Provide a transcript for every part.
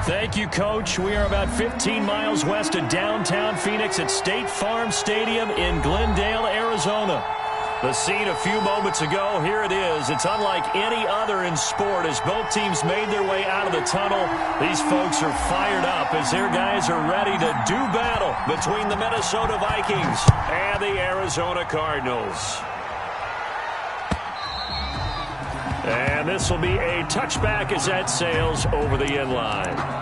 Thank you, Coach. We are about 15 miles west of downtown Phoenix at State Farm Stadium in Glendale, Arizona. The scene a few moments ago, here it is. It's unlike any other in sport as both teams made their way out of the tunnel. These folks are fired up as their guys are ready to do battle between the Minnesota Vikings and the Arizona Cardinals. And this will be a touchback as that sails over the end line.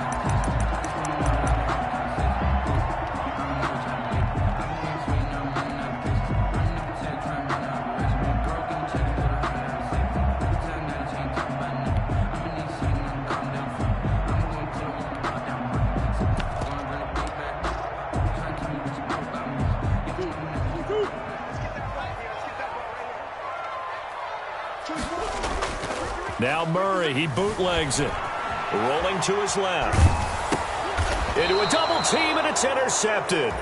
Now Murray, he bootlegs it. Rolling to his left. Into a double team, and it's intercepted.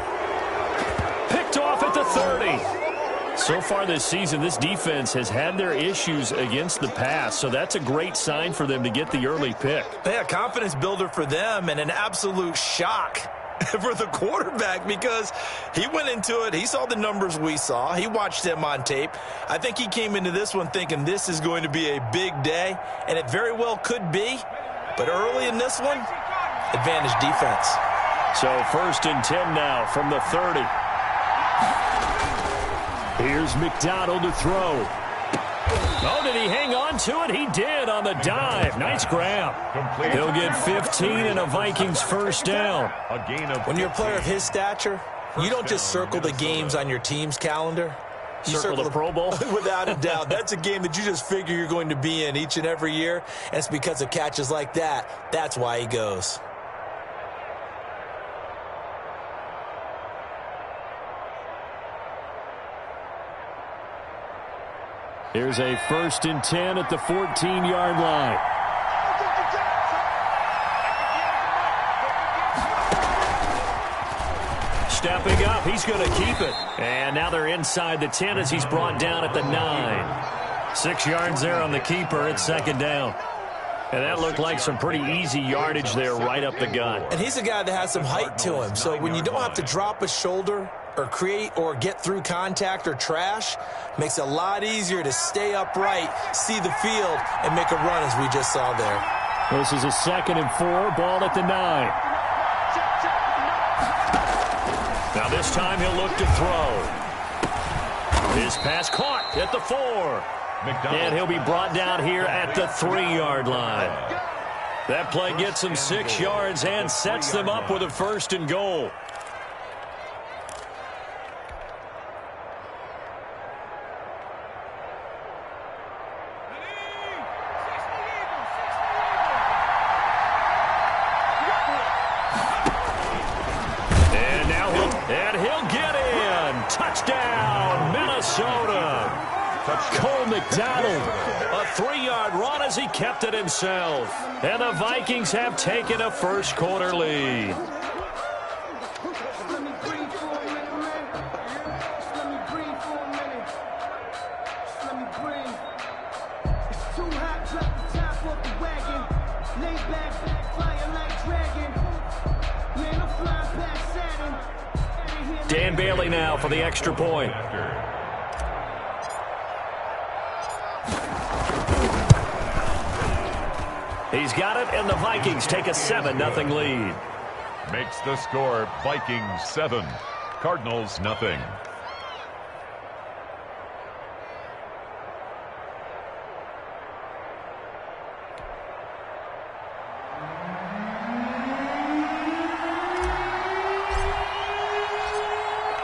Picked off at the 30. So far this season, this defense has had their issues against the pass, so that's a great sign for them to get the early pick. Yeah, confidence builder for them and an absolute shock for the quarterback because he went into it. He saw the numbers we saw. He watched them on tape. I think he came into this one thinking this is going to be a big day, and it very well could be. But early in this one, advantage defense. So 1st and 10 now from the 30. Here's McDonald to throw. Oh, did he hang on to it? He did on the dive. Nice grab. He'll get 15 and a Vikings first down. When you're a player of his stature, you don't just circle the games on your team's calendar. You circle the Pro Bowl? Without a doubt. That's a game that you just figure you're going to be in each and every year, and it's because of catches like that. That's why he goes. Here's a 1st and 10 at the 14-yard line. Stepping up, he's going to keep it. And now they're inside the 10 as he's brought down at the 9. 6 yards there on the keeper. It's 2nd down. And that looked like some pretty easy yardage there right up the gut. And he's a guy that has some height to him. So when you don't have to drop a shoulder or create or get through contact or trash, makes it a lot easier to stay upright, see the field, and make a run as we just saw there. This is a 2nd and 4, ball at the 9. Now this time he'll look to throw. His pass caught at the 4. And he'll be brought down here at the 3-yard line. That play gets him 6 yards and sets them up with a 1st and goal. And he'll get in. Touchdown, Minnesota. Cole McDonald, a 3-yard run as he kept it himself. And the Vikings have taken a first-quarter lead. Dan Bailey now for the extra point. He's got it, and the Vikings take a 7-0 lead. Makes the score Vikings 7, Cardinals 0.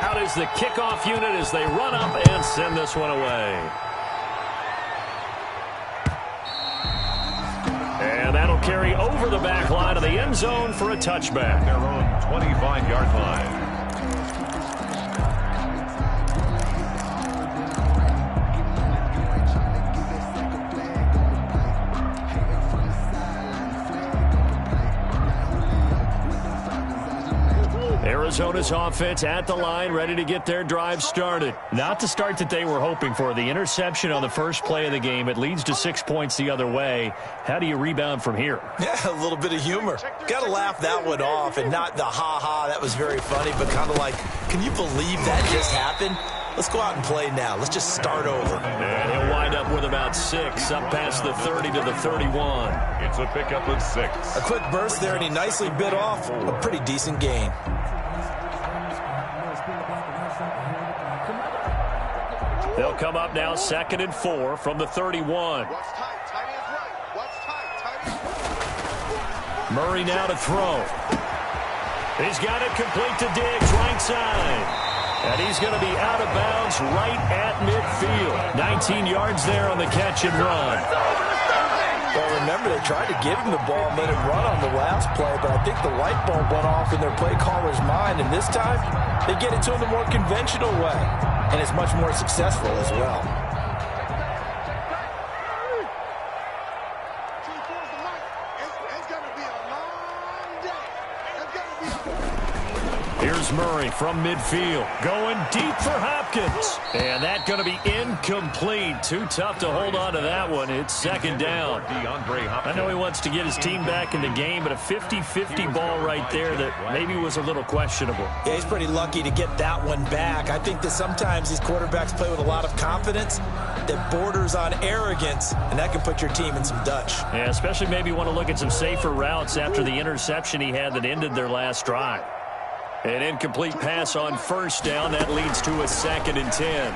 Out is the kickoff unit as they run up and send this one away. And that'll carry over the back line of the end zone for a touchback. Their own 25-yard line. Arizona's offense at the line, ready to get their drive started. Not the start that they were hoping for. The interception on the first play of the game. It leads to 6 points the other way. How do you rebound from here? Yeah, a little bit of humor. Got to laugh that one off, and not the ha-ha, that was very funny, but kind of like, can you believe that just happened? Let's go out and play now. Let's just start over. And he'll wind up with about 6, up past the 30 to the 31. It's a pickup of 6. A quick burst there, and he nicely bit off a pretty decent gain. They'll come up now 2nd and 4 from the 31. Murray now to throw. He's got it complete to Diggs, right side. And he's going to be out of bounds right at midfield. 19 yards there on the catch and run. Well, remember, they tried to give him the ball and let him run on the last play, but I think the light bulb went off in their play caller's mind, and this time they get it to him the more conventional way, and it's much more successful as well. Here's Murray from midfield, going deep for Hopkins. And that's going to be incomplete. Too tough to hold on to that one. It's 2nd down. I know he wants to get his team back in the game, but a 50-50 ball right there that maybe was a little questionable. Yeah, he's pretty lucky to get that one back. I think that sometimes these quarterbacks play with a lot of confidence that borders on arrogance, and that can put your team in some Dutch. Yeah, especially maybe want to look at some safer routes after the interception he had that ended their last drive. An incomplete pass on 1st down. That leads to a 2nd and 10.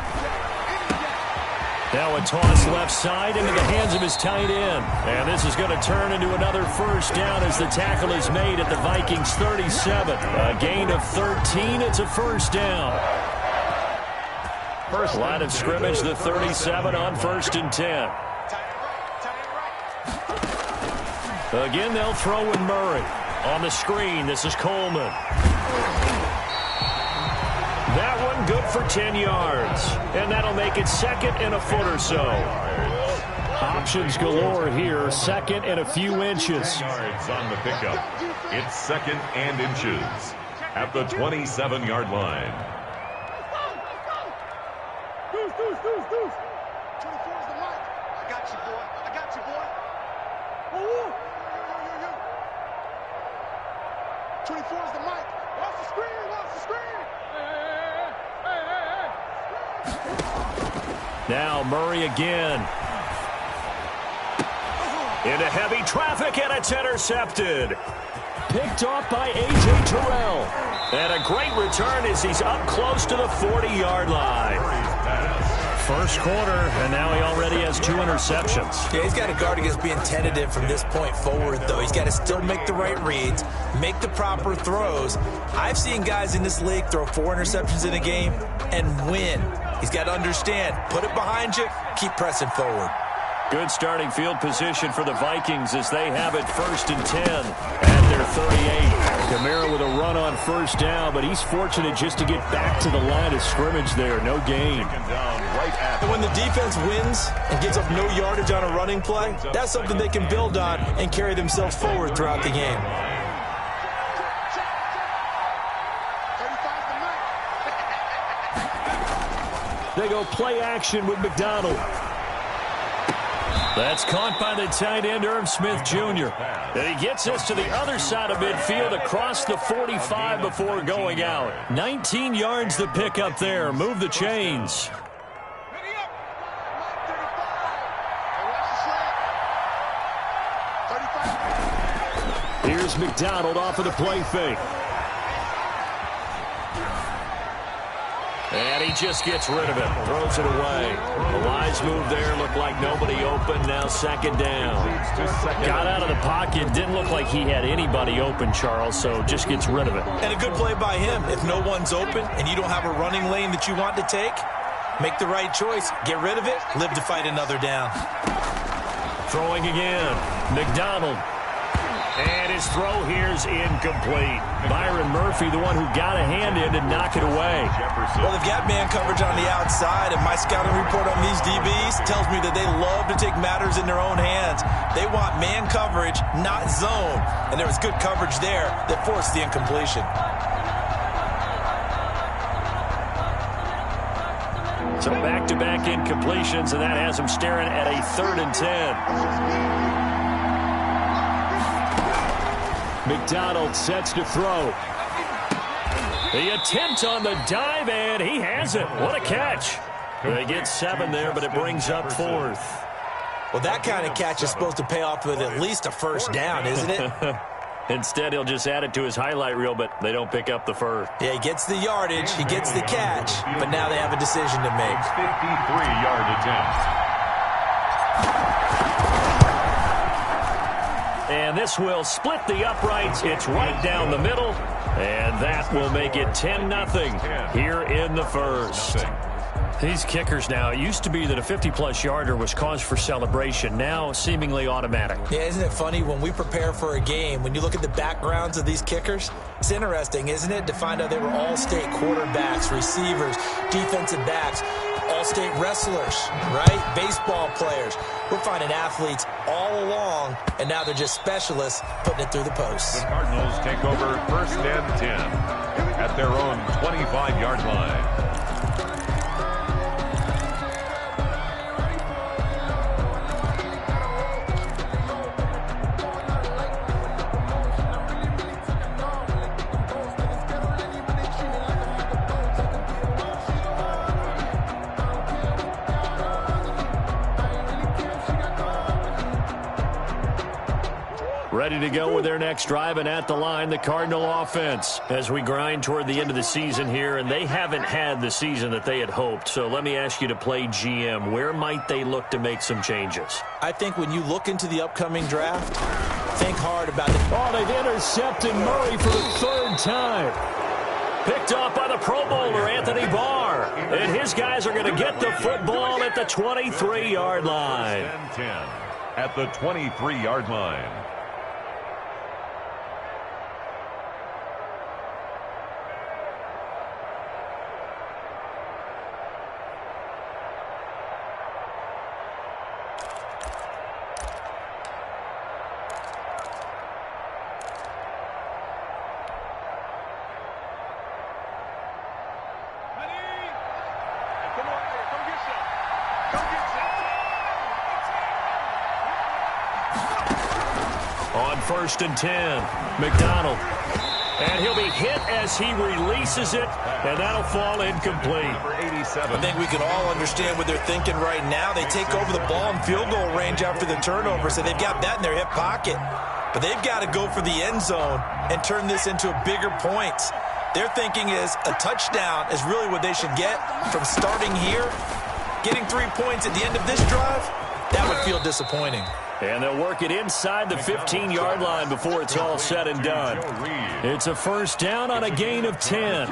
Now a toss left side into the hands of his tight end. And this is going to turn into another 1st down as the tackle is made at the Vikings 37. A gain of 13. It's a 1st down. Line of scrimmage, the 37 on 1st and 10. Again, they'll throw with Murray. On the screen, this is Coleman. That one good for 10 yards. And that'll make it 2nd and a foot or so. Options galore here. 2nd and a few inches. Yards on the pickup. It's 2nd and inches at the 27-yard line. 24's the mic. I got you, boy. I got you, boy. Woo-woo. 24's the mic. Watch the screen. Watch the screen. Now Murray again. Into heavy traffic, and it's intercepted. Picked off by A.J. Terrell. And a great return as he's up close to the 40-yard line. First quarter, and now he already has 2 interceptions. Yeah, he's got to guard against being tentative from this point forward, though. He's got to still make the right reads, make the proper throws. I've seen guys in this league throw 4 interceptions in a game and win. He's got to understand, put it behind you, keep pressing forward. Good starting field position for the Vikings as they have it 1st and 10 at their 38. Kamara with a run on 1st down, but he's fortunate just to get back to the line of scrimmage there. No gain. And when the defense wins and gives up no yardage on a running play, that's something they can build on and carry themselves forward throughout the game. They go play action with McDonald. That's caught by the tight end, Irv Smith Jr. And he gets us to the other side of midfield across the 45 before going out. 19 yards the pick up there. Move the chains. Here's McDonald off of the play fake. And he just gets rid of it. Throws it away. The wise move there. Looked like nobody open. Now 2nd down. Got out of the pocket. Didn't look like he had anybody open, Charles, so just gets rid of it. And a good play by him. If no one's open and you don't have a running lane that you want to take, make the right choice. Get rid of it. Live to fight another down. Throwing again. McDonald. And his throw here's incomplete. Byron Murphy, the one who got a hand in to knock it away. Well, they've got man coverage on the outside, and my scouting report on these DBs tells me that they love to take matters in their own hands. They want man coverage, not zone. And there was good coverage there that forced the incompletion. So back-to-back incompletions, and that has him staring at a 3rd and 10. McDonald sets to throw. The attempt on the dive, and he has it. What a catch. They get 7 there, but it brings up 4th. Well, that kind of catch is supposed to pay off with at least a first down, isn't it? Instead, he'll just add it to his highlight reel, but they don't pick up the first. Yeah, he gets the yardage, he gets the catch, but now they have a decision to make. 53-yard attempt. And this will split the uprights. It's right down the middle, and that will make it 10-0 here in the first. These kickers now, it used to be that a 50-plus yarder was cause for celebration. Now, seemingly automatic. Yeah, isn't it funny when we prepare for a game, when you look at the backgrounds of these kickers, it's interesting, isn't it, to find out they were all-state quarterbacks, receivers, defensive backs, all-state wrestlers, right? Baseball players. We're finding athletes all along, and now they're just specialists putting it through the posts. The Cardinals take over 1st and 10 at their own 25-yard line. Ready to go with their next drive, and at the line, the Cardinal offense. As we grind toward the end of the season here, and they haven't had the season that they had hoped. So let me ask you to play GM. Where might they look to make some changes? I think when you look into the upcoming draft, think hard about it. Oh, they've intercepted Murray for the 3rd time. Picked off by the Pro Bowler, Anthony Barr. And his guys are going to get the football at the 23-yard line. 10 at the 23-yard line. On 1st and 10, McDonald. And he'll be hit as he releases it, and that'll fall incomplete. Number 87. I think we can all understand what they're thinking right now. They take over the ball in field goal range after the turnover, so they've got that in their hip pocket. But they've got to go for the end zone and turn this into a bigger points. Their thinking is a touchdown is really what they should get from starting here. Getting 3 points at the end of this drive, that would feel disappointing. And they'll work it inside the 15-yard line before it's all said and done. It's a first down on a gain of 10.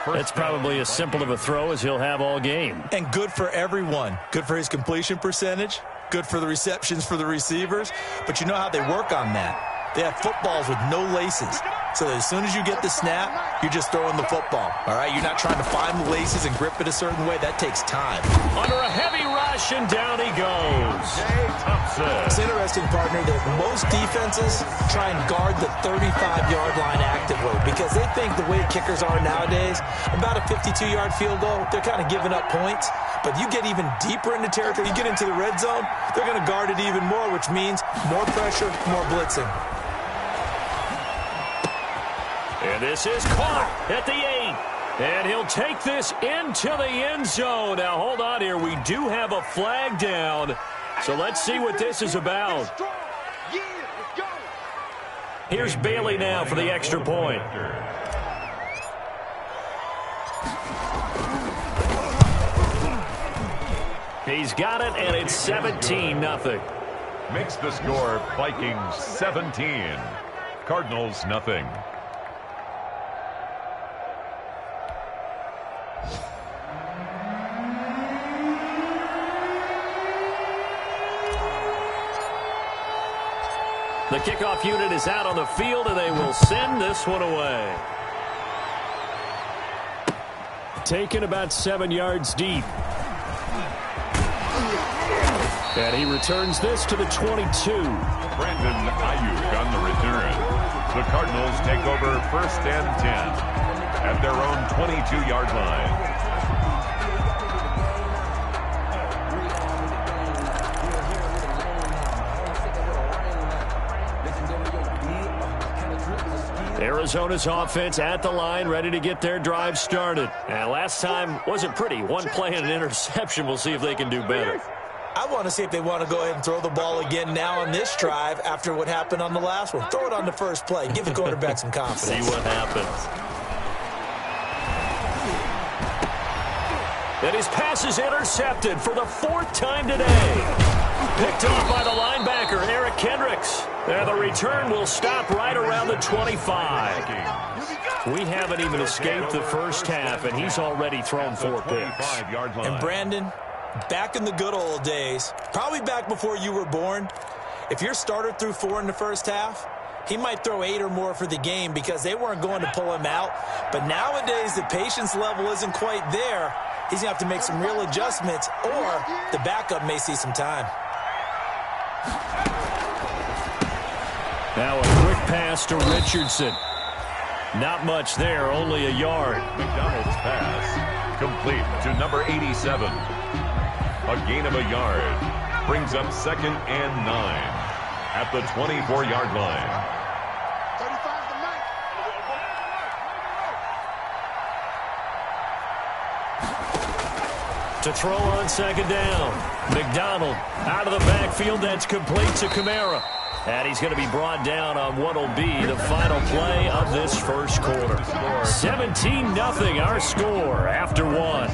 That's probably as simple of a throw as he'll have all game. And good for everyone. Good for his completion percentage. Good for the receptions for the receivers. But you know how they work on that. They have footballs with no laces. So that as soon as you get the snap, you're just throwing the football. All right? You're not trying to find the laces and grip it a certain way. That takes time. Under a heavy rush, and down he goes. It's interesting, partner, that most defenses try and guard the 35-yard line actively because they think the way kickers are nowadays, about a 52-yard field goal, they're kind of giving up points. But you get even deeper into territory, you get into the red zone, they're going to guard it even more, which means more pressure, more blitzing. And this is caught at the 8. And he'll take this into the end zone. Now, hold on here. We do have a flag down. So let's see what this is about. Here's Bailey now for the extra point. He's got it, and it's 17-0. Makes the score Vikings 17, Cardinals nothing. The kickoff unit is out on the field, and they will send this one away. Taken about 7 yards deep. And he returns this to the 22. Brandon Ayuk on the return. The Cardinals take over 1st and 10 at their own 22-yard line. Arizona's offense at the line, ready to get their drive started. And last time wasn't pretty. One play and an interception. We'll see if they can do better. I want to see if they want to go ahead and throw the ball again now on this drive after what happened on the last one. Throw it on the first play. Give the quarterback some confidence. See what happens. And his pass is intercepted for the 4th time today. Picked off by the linebacker, Eric Kendricks. And the return will stop right around the 25. We haven't even escaped the first half, and he's already thrown 4 picks. And Brandon, back in the good old days, probably back before you were born, if your starter threw 4 in the first half, he might throw 8 or more for the game because they weren't going to pull him out. But nowadays, the patience level isn't quite there. He's going to have to make some real adjustments, or the backup may see some time. Now a quick pass to Richardson. Not much there, only a yard. McDonald's pass complete to number 87. A gain of a yard brings up 2nd and 9 at the 24-yard line. 35 to 9. To throw on 2nd down. McDonald out of the backfield. That's complete to Kamara. And he's going to be brought down on what will be the final play of this first quarter. 17-0 our score after 1.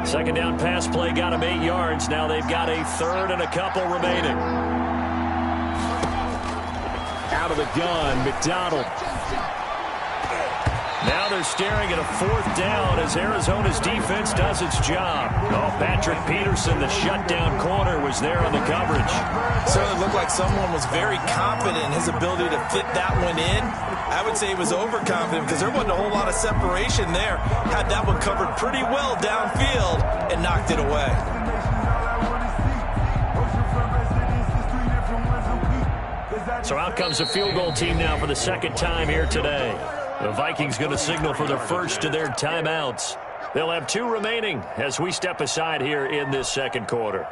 2nd down pass play got him 8 yards. Now they've got a 3rd and a couple remaining. Out of the gun, McDonald. Now they're staring at a 4th down as Arizona's defense does its job. Oh, Patrick Peterson, the shutdown corner, was there on the coverage. Certainly looked like someone was very confident in his ability to fit that one in. I would say he was overconfident because there wasn't a whole lot of separation there. Had that one covered pretty well downfield and knocked it away. So out comes the field goal team now for the 2nd time here today. The Vikings going to signal for the first of their timeouts. They'll have 2 remaining as we step aside here in this 2nd quarter.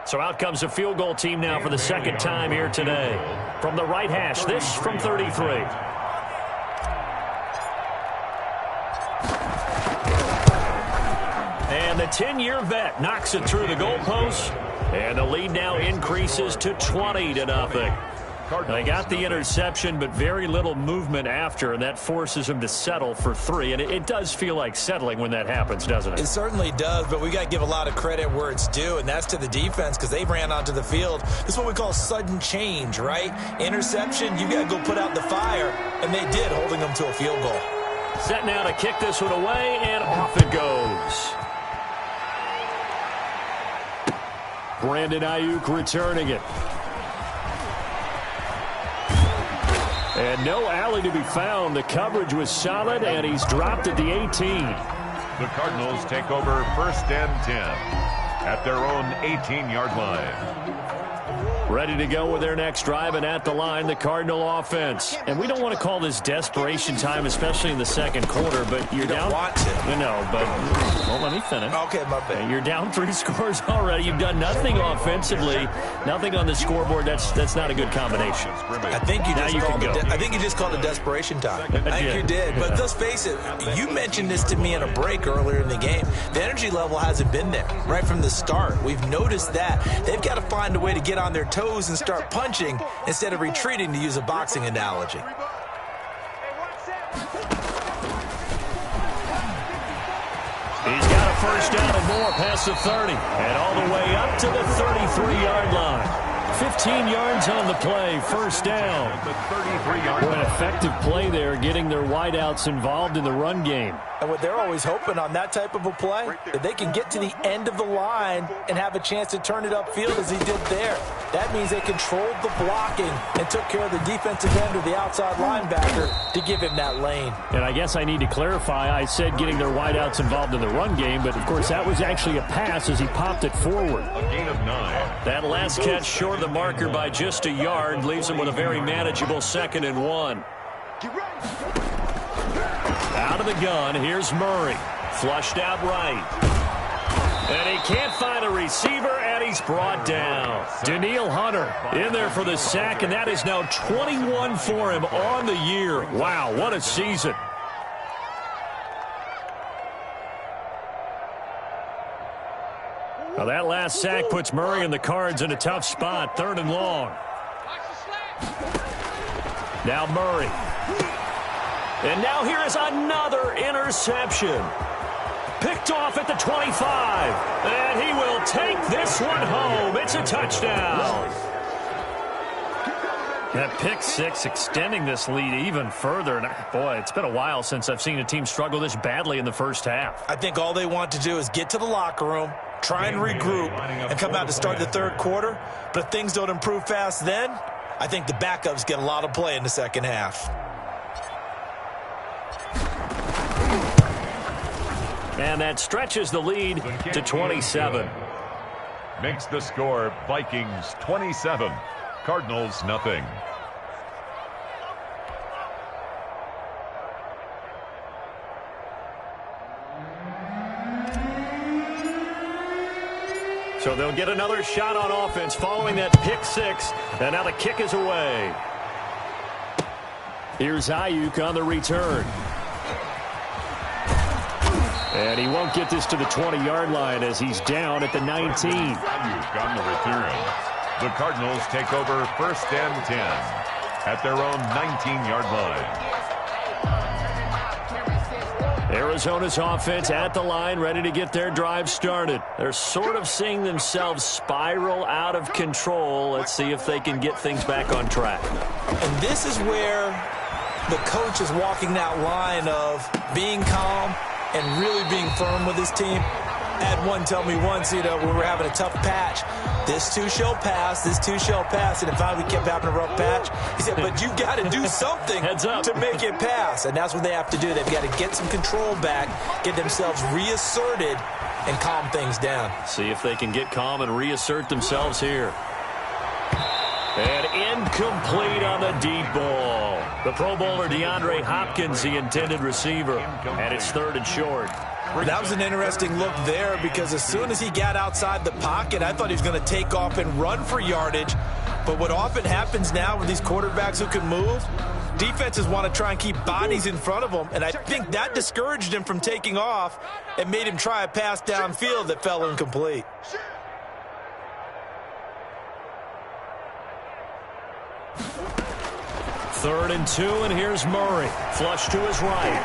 So out comes the field goal team now for the 2nd time here today. From the right hash, this from 33. And the 10-year vet knocks it through the goalpost. And the lead now increases to 20-0. They got the interception, but very little movement after, and that forces them to settle for 3. And it does feel like settling when that happens, doesn't it? It certainly does, but we got to give a lot of credit where it's due, and that's to the defense because they ran onto the field. This is what we call sudden change, right? Interception, you got to go put out the fire, and they did, holding them to a field goal. Set now to kick this one away, and off it goes. Brandon Ayuk returning it. And no alley to be found. The coverage was solid, and he's dropped at the 18. The Cardinals take over 1st and 10 at their own 18-yard line. Ready to go with their next drive, and at the line, the Cardinal offense. And we don't want to call this desperation time, especially in the 2nd quarter, but you're down. Want to. No, but well, let me finish. Okay, my bad. You're down 3 scores already. You've done nothing offensively, nothing on the scoreboard. That's not a good combination. I think you just called it desperation time. I think you did. But let's face it, you mentioned this to me in a break earlier in the game. The energy level hasn't been there right from the start. We've noticed that. They've got to find a way to get on their toes and start punching instead of retreating, to use a boxing analogy. He's got a 1st down and more past the 30 and all the way up to the 33-yard line. 15 yards on the play, 1st down. An effective play there, getting their wideouts involved in the run game. And what they're always hoping on that type of a play, that they can get to the end of the line and have a chance to turn it upfield as he did there. That means they controlled the blocking and took care of the defensive end or the outside linebacker to give him that lane. And I guess I need to clarify, I said getting their wideouts involved in the run game, but of course that was actually a pass as he popped it forward. A gain of 9. That last catch short of the marker by just a yard leaves him with a very manageable 2nd and 1. Out of the gun, here's Murray. Flushed out right. And he can't find a receiver, and he's brought down. Danielle Hunter in there for the sack, and that is now 21 for him on the year. Wow, what a season. Now that last sack puts Murray and the Cards in a tough spot, 3rd and long. Now Murray. And now here is another interception. Picked off at the 25. And he will take this one home. It's a touchdown. That pick six extending this lead even further. And boy, it's been a while since I've seen a team struggle this badly in the first half. I think all they want to do is get to the locker room, try and regroup, and come out to start the third quarter. But if things don't improve fast then, I think the backups get a lot of play in the second half. And that stretches the lead to 27. Makes the score Vikings 27, Cardinals nothing. So they'll get another shot on offense following that pick six. And now the kick is away. Here's Ayuk on the return. And he won't get this to the 20-yard line as he's down at the 19. Ayuk on the return. The Cardinals take over 1st and 10 at their own 19-yard line. Arizona's offense at the line, ready to get their drive started. They're sort of seeing themselves spiral out of control. Let's see if they can get things back on track. And this is where the coach is walking that line of being calm and really being firm with his team. I had one tell me once, when we were having a tough patch, this too shall pass, this too shall pass, and finally we kept having a rough patch. He said, but you got to do something to make it pass, and that's what they have to do. They've got to get some control back, get themselves reasserted, and calm things down. See if they can get calm and reassert themselves here. And incomplete on the deep ball. The Pro Bowler DeAndre Hopkins, the intended receiver, and it's 3rd and short. That was an interesting look there because as soon as he got outside the pocket, I thought he was going to take off and run for yardage. But what often happens now with these quarterbacks who can move, defenses want to try and keep bodies in front of them, and I think that discouraged him from taking off and made him try a pass downfield that fell incomplete. Third and 2, and here's Murray. Flush to his right.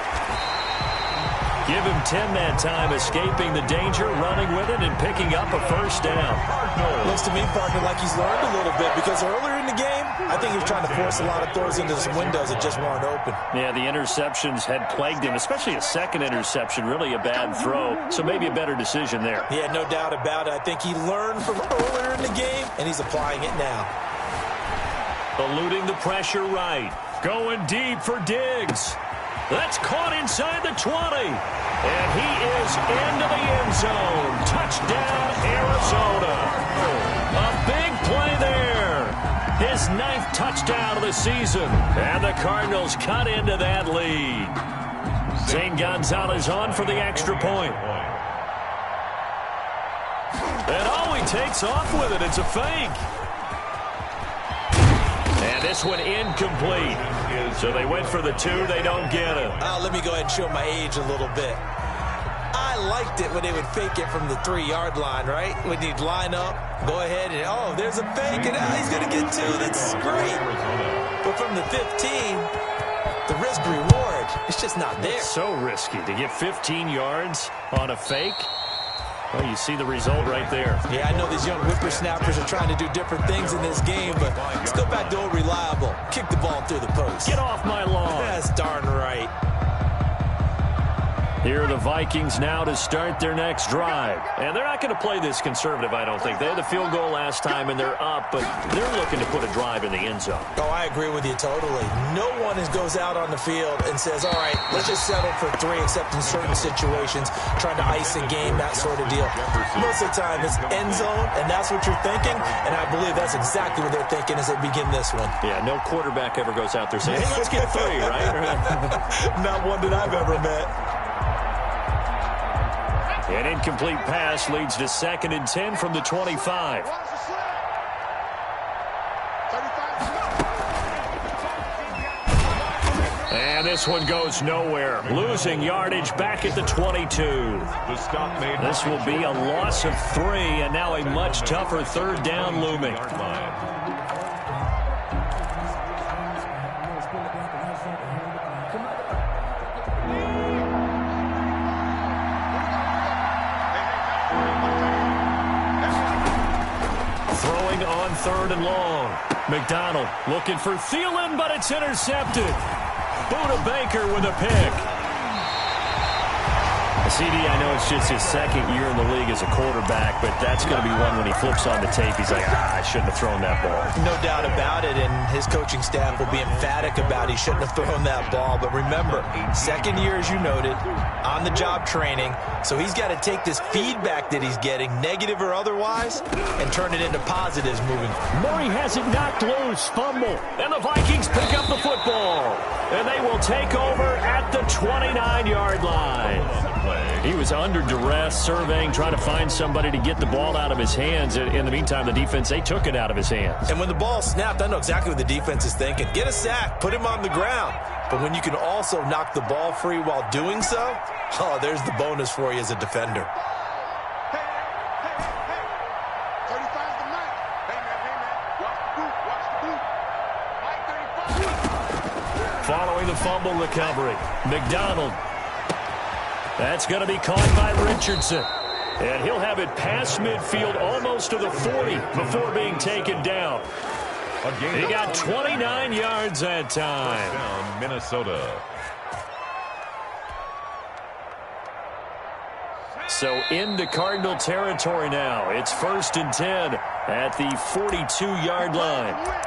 Give him 10 that time, escaping the danger, running with it, and picking up a 1st down. Looks to me, partner, like he's learned a little bit because earlier in the game, I think he was trying to force a lot of throws into some windows that just weren't open. Yeah, the interceptions had plagued him, especially a second interception, really a bad throw, so maybe a better decision there. Yeah, no doubt about it. I think he learned from earlier in the game, and he's applying it now. Eluding the pressure right. Going deep for Diggs. That's caught inside the 20. And he is into the end zone. Touchdown, Arizona. A big play there. His 9th touchdown of the season. And the Cardinals cut into that lead. Zane Gonzalez on for the extra point. And he takes off with it. It's a fake. And this one incomplete. So they went for the 2. They don't get it. Let me go ahead and show my age a little bit. I liked it when they would fake it from the 3-yard line, right? When you'd line up, go ahead and, oh, there's a fake, and he's going to get 2. That's great. But from the 15, the risk-reward, it's just not there. It's so risky to get 15 yards on a fake. Well, you see the result right there. Yeah, I know these young whippersnappers are trying to do different things in this game, but let's go back to old reliable. Kick the ball through the post. Get off my lawn. That's darn right. Here are the Vikings now to start their next drive. And they're not going to play this conservative, I don't think. They had the field goal last time, and they're up, but they're looking to put a drive in the end zone. Oh, I agree with you totally. No one goes out on the field and says, all right, let's just settle for 3, except in certain situations, trying to ice a game, that sort of deal. Most of the time, it's end zone, and that's what you're thinking, and I believe that's exactly what they're thinking as they begin this one. Yeah, no quarterback ever goes out there saying, hey, let's get 3, right? Not one that I've ever met. An incomplete pass leads to 2nd and 10 from the 25. And this one goes nowhere. Losing yardage back at the 22. This will be a loss of 3, and now a much tougher 3rd down looming. Throwing on 3rd and long. McDonald looking for Thielen, but it's intercepted. Buda Baker with a pick. CD, I know it's just his 2nd year in the league as a quarterback, but that's going to be one when he flips on the tape. He's like, I shouldn't have thrown that ball. No doubt about it, and his coaching staff will be emphatic about he shouldn't have thrown that ball. But remember, 2nd year, as you noted, on-the-job training, so he's got to take this feedback that he's getting, negative or otherwise, and turn it into positives moving. Murray has it knocked loose, fumble, and the Vikings pick up the football. And they will take over at the 29-yard line. He was under duress, surveying, trying to find somebody to get the ball out of his hands. In the meantime, the defense, they took it out of his hands. And when the ball snapped, I know exactly what the defense is thinking. Get a sack, put him on the ground. But when you can also knock the ball free while doing so, oh, there's the bonus for you as a defender. Following the fumble recovery, McDonald. That's going to be caught by Richardson. And he'll have it past midfield almost to the 40 before being taken down. He got 29 yards that time. Down Minnesota. So into Cardinal territory now. It's 1st and 10 at the 42-yard line.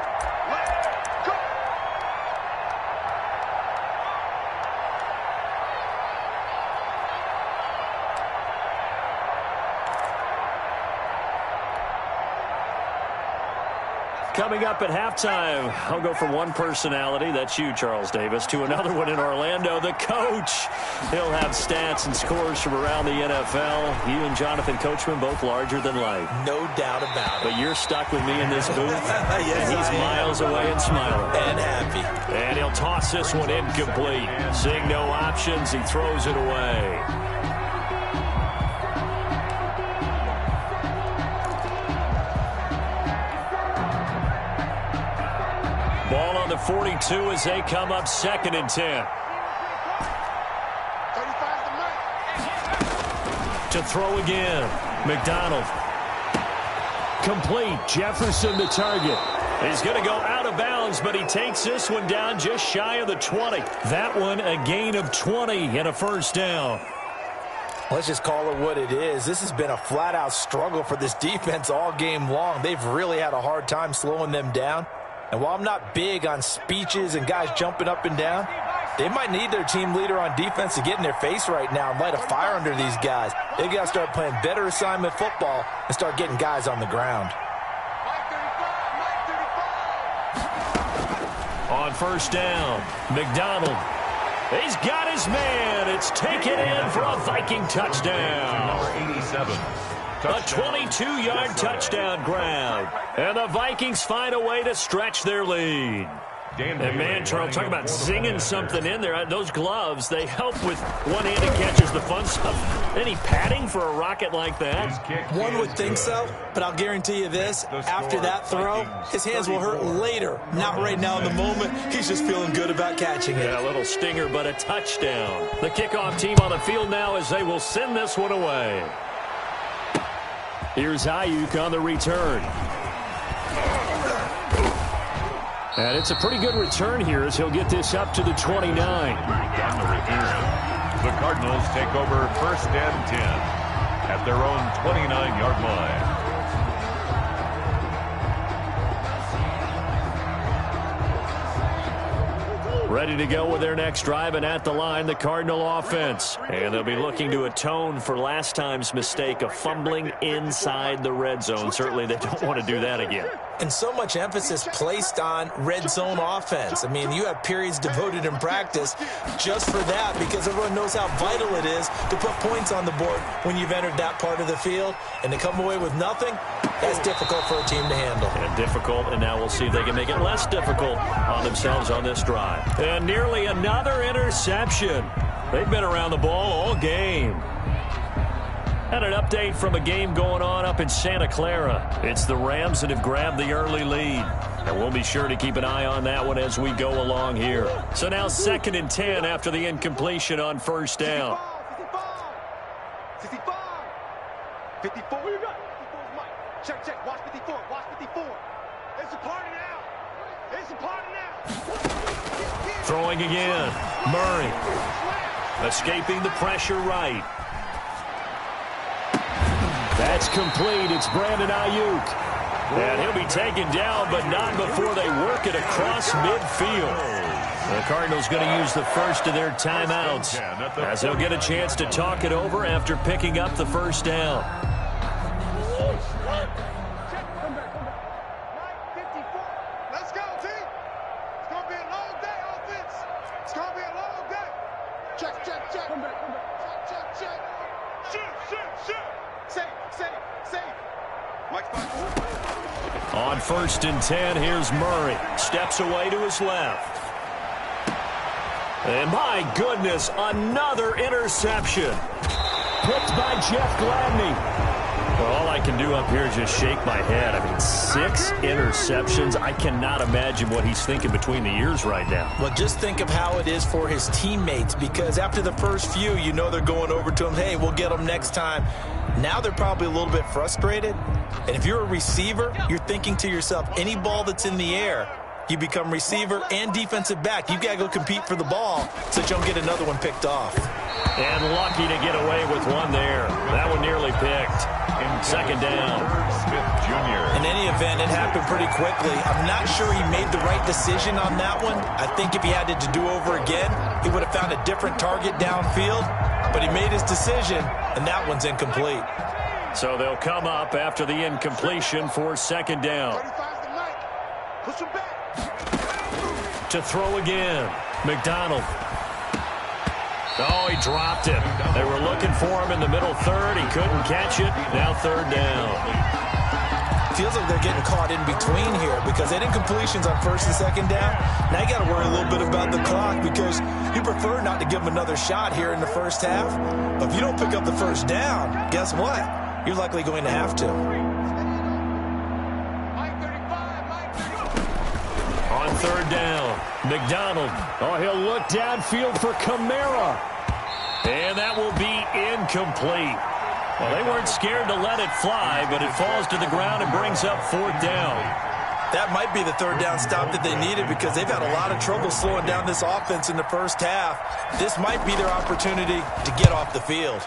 Coming up at halftime, I'll go from one personality, that's you, Charles Davis, to another one in Orlando, the coach. He'll have stats and scores from around the NFL. You and Jonathan Coachman, both larger than life. No doubt about it. But you're stuck with me in this booth. Yes, and he's miles away and smiling. And happy. And he'll toss this one incomplete. Seeing no options, he throws it away. Ball on the 42 as they come up 2nd and 10. To throw again. McDonald. Complete. Jefferson the target. He's going to go out of bounds, but he takes this one down just shy of the 20. That one a gain of 20 and a 1st down. Let's just call it what it is. This has been a flat-out struggle for this defense all game long. They've really had a hard time slowing them down. And while I'm not big on speeches and guys jumping up and down, they might need their team leader on defense to get in their face right now and light a fire under these guys. They've got to start playing better assignment football and start getting guys on the ground. On 1st down, McDonald. He's got his man. It's taken in for a Viking touchdown. Number 87. A 22-yard touchdown grab. And the Vikings find a way to stretch their lead. And man, Charles, talk about zinging something in there. Those gloves, they help with one-handed catches, the fun stuff. Any padding for a rocket like that? One would think so, but I'll guarantee you this. After that throw, his hands will hurt later. Not right now in the moment. He's just feeling good about catching it. Yeah, a little stinger, but a touchdown. The kickoff team on the field now as they will send this one away. Here's Ayuk on the return. And it's a pretty good return here as he'll get this up to the 29. On the return, the Cardinals take over 1st and 10 at their own 29-yard line. Ready to go with their next drive, and at the line, the Cardinal offense. And they'll be looking to atone for last time's mistake of fumbling inside the red zone. Certainly they don't want to do that again. And so much emphasis placed on red zone offense. I mean, you have periods devoted in practice just for that because everyone knows how vital it is to put points on the board when you've entered that part of the field. And to come away with nothing, that's difficult for a team to handle. And difficult, and now we'll see if they can make it less difficult on themselves on this drive. And nearly another interception. They've been around the ball all game. And an update from a game going on up in Santa Clara. It's the Rams that have grabbed the early lead. And we'll be sure to keep an eye on that one as we go along here. So now 2nd and 10 after the incompletion on 1st down. 55. 54. Who you got? 54's Mike. Check. Watch 54. Watch 54. It's a party now. It's a party now. Throwing again. Murray. Escaping the pressure right. That's complete. It's Brandon Ayuk. And he'll be taken down, but not before they work it across midfield. The Cardinals going to use the first of their timeouts as they'll get a chance to talk it over after picking up the 1st down. Let's go, team. It's going to be a long day, offense. It's going to be a long day. Check. Come back. Check. Shoot. Safe. Mike's back. On 1st and 10, here's Murray. Steps away to his left. And my goodness, another interception. Picked by Jeff Gladney. Well, all I can do up here is just shake my head. I mean, 6 interceptions. I cannot imagine what he's thinking between the ears right now. Well, just think of how it is for his teammates, because after the first few, you know they're going over to him, hey, we'll get them next time. Now they're probably a little bit frustrated. And if you're a receiver, you're thinking to yourself, any ball that's in the air, you become receiver and defensive back. You've got to go compete for the ball so that you don't get another one picked off. And lucky to get away with one there. That one nearly picked. 2nd down. Smith Jr. In any event, it happened pretty quickly. I'm not sure he made the right decision on that one. I think if he had it to do over again, he would have found a different target downfield. But he made his decision, and that one's incomplete. So they'll come up after the incompletion for 2nd down. 35's the night. Push him back. To throw again. McDonald. Oh, he dropped it. They were looking for him in the middle third. He couldn't catch it. Now 3rd down. Feels like they're getting caught in between here because they had incompletions on 1st and 2nd down. Now you got to worry a little bit about the clock because you prefer not to give them another shot here in the 1st half. But if you don't pick up the 1st down, guess what? You're likely going to have to. On 3rd down, McDonald. Oh, he'll look downfield for Kamara. And that will be incomplete. Well, they weren't scared to let it fly, but it falls to the ground and brings up 4th down. That might be the 3rd down stop that they needed because they've had a lot of trouble slowing down this offense in the 1st half. This might be their opportunity to get off the field.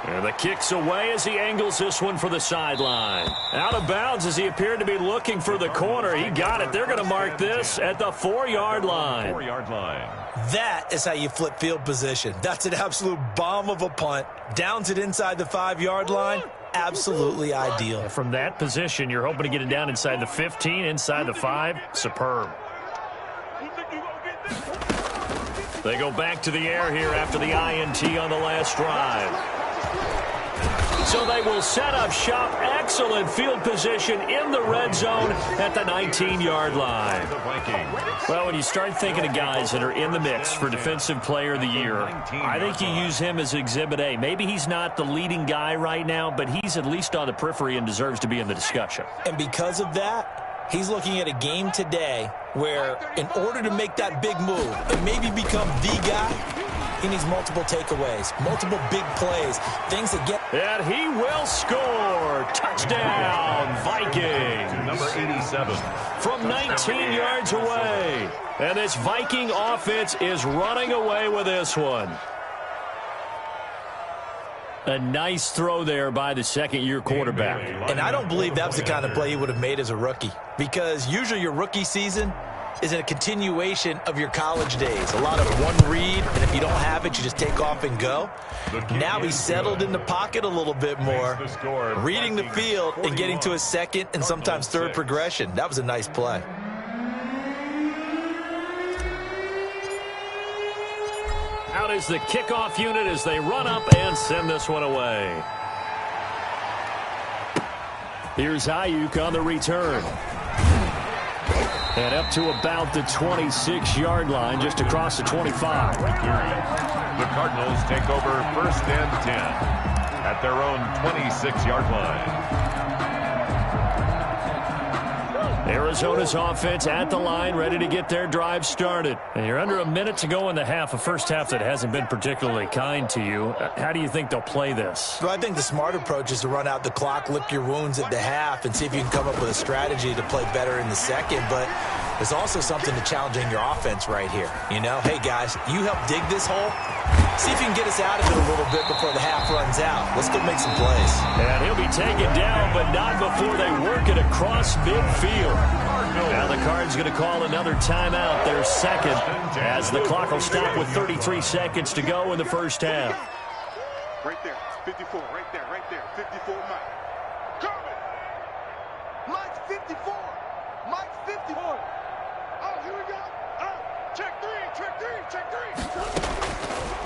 And the kick's away as he angles this one for the sideline. Out of bounds as he appeared to be looking for the corner. He got it. They're going to mark this at the 4-yard line. 4-yard line. That is how you flip field position. That's an absolute bomb of a punt. Downs it inside the 5-yard line. Absolutely ideal. From that position, you're hoping to get it down inside the 15, inside the 5. Superb. They go back to the air here after the INT on the last drive. So they will set up shop. Excellent field position in the red zone at the 19-yard line. Well, when you start thinking of guys that are in the mix for Defensive Player of the Year, I think you use him as Exhibit A. Maybe he's not the leading guy right now, but he's at least on the periphery and deserves to be in the discussion. And because of that, he's looking at a game today where in order to make that big move and maybe become the guy, he needs multiple takeaways, multiple big plays, things that get... And he will score. Touchdown, Vikings. Number 87. From 19 yards away. And this Viking offense is running away with this one. A nice throw there by the second-year quarterback. And I don't believe that was the kind of play he would have made as a rookie, because usually your rookie season is a continuation of your college days. A lot of one read, and if you don't have it, you just take off and go. Now he's settled in the pocket a little bit more, reading the field and getting to his second and sometimes third progression. That was a nice play. Out is the kickoff unit as they run up and send this one away. Here's Ayuk on the return. And up to about the 26-yard line, just across the 25. The Cardinals take over 1st and 10 at their own 26-yard line. Arizona's offense at the line, ready to get their drive started. And you're under a minute to go in the half, a first half that hasn't been particularly kind to you. How do you think they'll play this? Well, I think the smart approach is to run out the clock, lick your wounds at the half, and see if you can come up with a strategy to play better in the second. But there's also something to challenging your offense right here. You know, hey, guys, you help dig this hole. See if you can get us out of it a little bit before the half runs out. Let's go make some plays. And he'll be taken down, but not before they work it across midfield. Now the Cards going to call another timeout, their second, as the clock will stop with 33 seconds to go in the first half. Right there, 54, right there, 54, Mike. Coming! Mike's 54! Mike's 54! Oh, here we go! Oh, check three!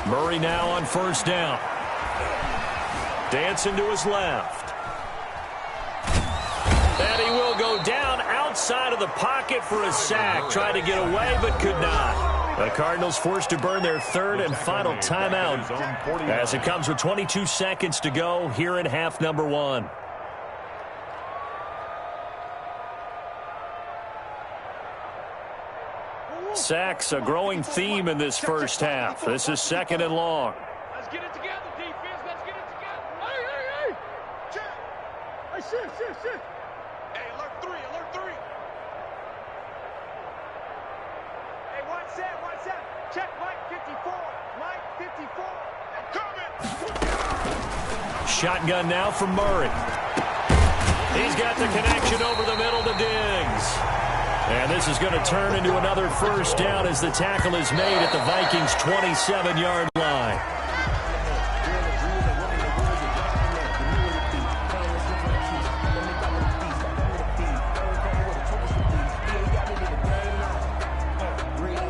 Murray now on first down. Dancing to his left. And he will go down outside of the pocket for a sack. Tried to get away, but could not. The Cardinals forced to burn their third and final timeout as it comes with 22 seconds to go here in half number one. Sacks, a growing theme in this first half. This is 2nd and long. Let's get it together, defense. Let's get it together. Hey! Check. Hey, shit. Hey, alert three. Hey, one set. Check Mike 54. I'm coming. Shotgun now from Murray. He's got the connection over the middle to Diggs. And this is going to turn into another first down as the tackle is made at the Vikings' 27-yard line.